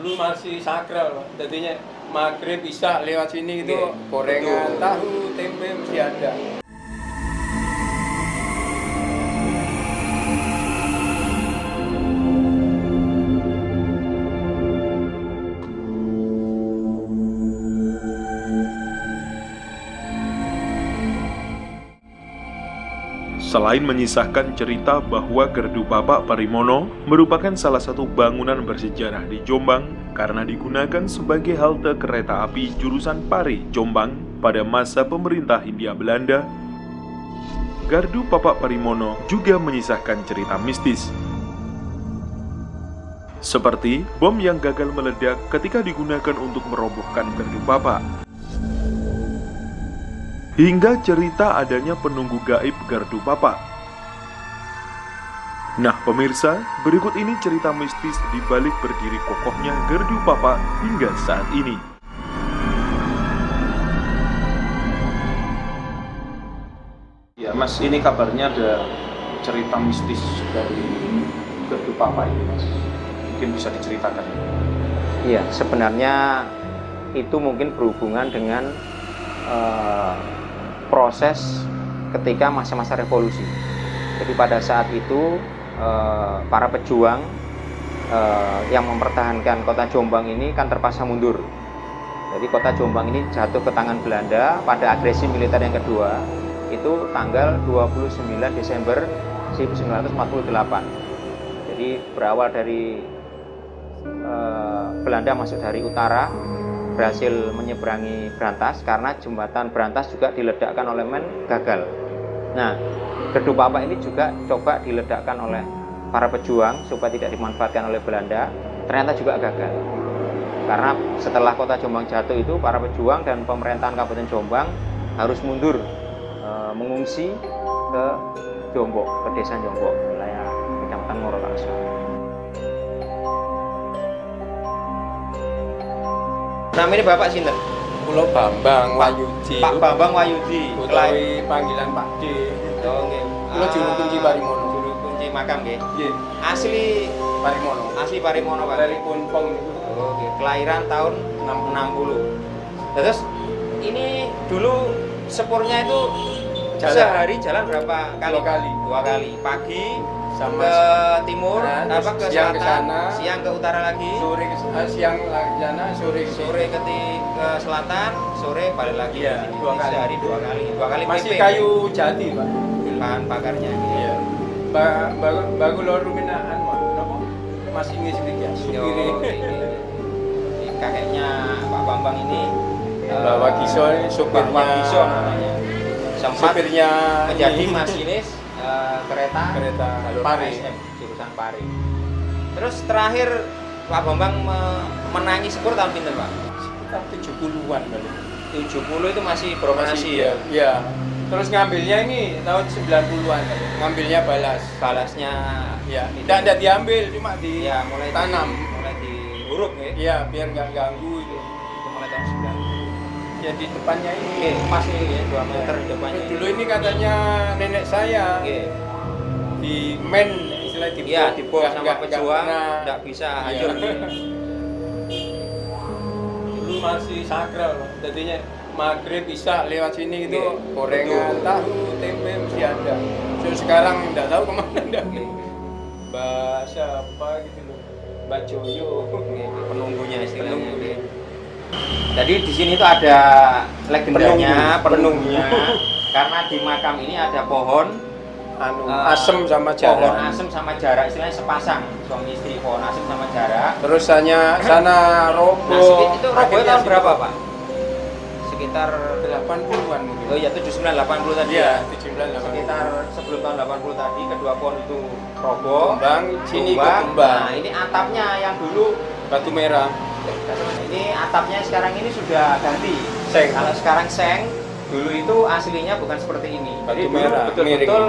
Dulu masih sakral, Pak. Jadinya maghrib bisa lewat sini itu Iya, gorengan, betul. tahu, tempe mesti ada. Selain menyisahkan cerita bahwa Gerdu Bapak Parimono merupakan salah satu bangunan bersejarah di Jombang karena digunakan sebagai halte kereta api jurusan Pari, Jombang pada masa pemerintah Hindia Belanda, Gardu Bapak Parimono juga menyisahkan cerita mistis. Seperti bom yang gagal meledak ketika digunakan untuk merobohkan Gardu Bapak. Hingga cerita adanya penunggu gaib Gardu Bapak. Nah pemirsa, berikut ini cerita mistis di balik berdiri kokohnya Gardu Bapak hingga saat ini. Ya Mas, ini kabarnya ada cerita mistis dari Gardu Bapak ini Mas. Mungkin bisa diceritakan. Iya, sebenarnya itu mungkin berhubungan dengan proses ketika masa-masa revolusi. Jadi pada saat itu para pejuang yang mempertahankan kota Jombang ini kan terpaksa mundur. Jadi kota Jombang ini jatuh ke tangan Belanda pada agresi militer yang kedua, itu tanggal 29 Desember 1948. Jadi berawal dari Belanda masuk dari utara, berhasil menyeberangi Brantas karena jembatan Brantas juga diledakkan oleh men gagal. Nah, Gardu Bapak ini juga coba diledakkan oleh para pejuang supaya tidak dimanfaatkan oleh Belanda, ternyata juga gagal. Karena setelah kota Jombang jatuh itu, para pejuang dan pemerintahan Kabupaten Jombang harus mundur mengungsi ke Jombok, ke desa Jombok, wilayah Kecamatan Ngorolangsa. Nama ini Bapak sinten? Pulau Bambang Wayudi. Pak Bambang Wayudi. Utawi panggilan Pak D. Oh nggih. Kulo juru kunci Parimono. Juru kunci makam nggih. Nggih, Asli Parimono Pak. Dari Punpong Oh, nggih. Kelahiran tahun 60. Terus ini dulu sepurnya itu sehari jalan berapa kali? 2 kali. 2 kali. Pagi Sama ke timur, terus ke siang selatan, ke sana, siang ke utara lagi. sore siang lagi sana, sore Sore ke selatan, sore balik lagi. Iya, Di sini. 2 kali. Sehari 2 kali. 2 kali masih PP. kayu jati, Pak. Bahan bakarnya. Iya. Baru lor ruminaan, Pak. Napa? Masih ngisi iki supire. Ini kakeknya Pak Bambang ini Mbak Wagiso ini Pak Wagiso namanya. Sempat supirnya menjadi ini. masinis kereta jalur Pari. ASM jurusan Pari. Terus terakhir Pak Bambang menangi sepur tahun pinten Pak? Sekitar 70-an kali. 70 itu masih beroperasi ya? Iya. Terus ngambilnya ini tahun 90-an kali. Ngambilnya balas. Balasnya Ya, tidak diambil, cuma ya mulai ditanam. mulai diuruk ya. Iya, biar nggak ganggu itu. Itu mulai tahun 90. Ya di depannya ini. Oke, pas ini ya 2 meter di depannya. Dulu ini katanya nenek saya Oke. di men istilah di Iya, dibom sama pejuang, pernah. nggak bisa Iya. hancur. Dulu masih sakral, Pak. Jadinya maghrib bisa lewat sini itu Iya, gorengan, betul. tahu, tempe mesti ada. So, sekarang nggak tahu kemana dah. Mbak siapa gitu loh, Mbak Joyo. Penunggunya istilahnya. Penunggu. Jadi di sini tuh ada legendanya, Penunggu. penunggunya. Karena di makam ini ada pohon Asem sama pohon jarak. asem sama jarak, istilahnya sepasang suami istri, pohon asem sama jarak. Terus hanya sana roboh. Itu robohnya akhirnya tahun situ berapa Pak? Sekitar 80-an mungkin. oh ya 7980 tadi Iya, ya. 79-80. Sekitar sebelum tahun 80 tadi kedua pohon itu roboh. Tumbang, sini tumbang. tumbang. Nah, ini atapnya yang dulu Batu merah. ini atapnya sekarang ini sudah ganti. Seng. Kalau sekarang seng, dulu itu aslinya bukan seperti ini. Batu Jadi dulu merah, betul-betul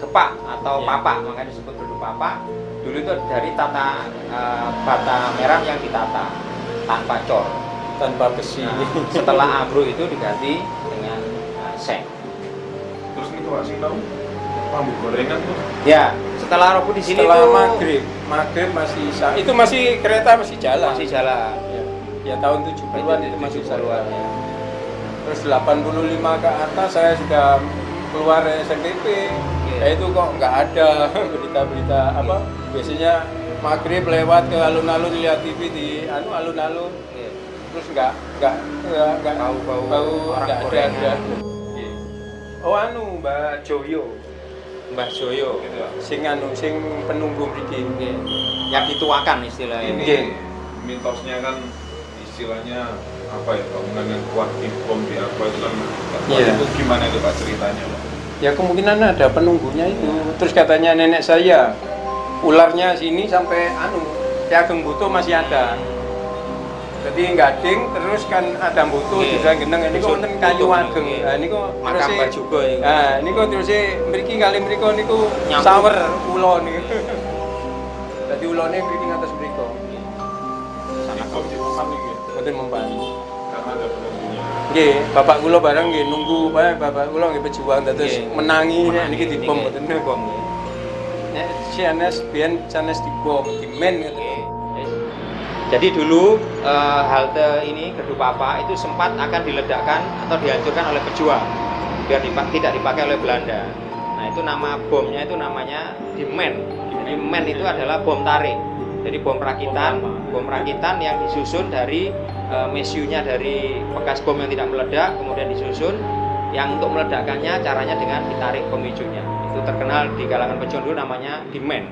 gepak atau Iya. papak, makanya disebut dulu papak. Dulu itu dari bata merah yang ditata tanpa cor. Tanpa besi. Nah, setelah ambruk itu diganti dengan seng. Terus ini Pak sing tahu Lampu gorengan tuh. Ya, setelah roboh di sini Setelah tuh maghrib masih itu masih kereta masih jalan. masih jalan. Ya tahun 70-an itu masih 70-an, jalan. ya. Terus 85 ke atas saya sudah keluar SNTP. Ya itu kok nggak ada berita-berita apa? Biasanya maghrib lewat ke alun-alun lihat TV di alun-alun. Iya. Terus nggak Bau orang nggak gorengan. ada. Oh Mbak Joyo. Mbah Joyo Sing penunggu mriki. yang dituakan istilahnya. Nggih. Mitosnya kan istilahnya apa ya, bangunan yang kuat di bom di apa itu kan nggak kuat. Iya. Itu gimana itu Pak ceritanya Pak? Ya kemungkinan ada penunggunya itu. Terus katanya nenek saya, ularnya sini sampai Ki Ageng Butuh masih ada. Jadi gading terus kan ada butuh Iya. juga geneng ini kok wonten kayu Butuh, ageng. iya. Nah niku Makam Mbah juga ya. Nah niku terus mriki kali mriku niku Nyambung. sawer ula niku. Dadi ulane mriki ngatas mriku. Sangat Bom di Papan ini Mboten mempan. karena ada penunggunya. Nggih, bapak kula bareng nggih nunggu bapak kula nggih pejuang terus Nggih. menangi nek niki Menangi, dibom niki. mboten bom. Nek CNS biyen sanes dibom, dimen gitu. Jadi dulu halte ini Gerdu Papa itu sempat akan diledakkan atau dihancurkan oleh pejuang biar tidak dipakai oleh Belanda. Nah itu nama bomnya itu namanya dimen. Jadi men itu adalah bom tarik. Jadi bom rakitan yang disusun dari mesiunya dari bekas bom yang tidak meledak, kemudian disusun yang untuk meledakkannya caranya dengan ditarik pemicunya. Itu terkenal di kalangan pejuang dulu namanya dimen.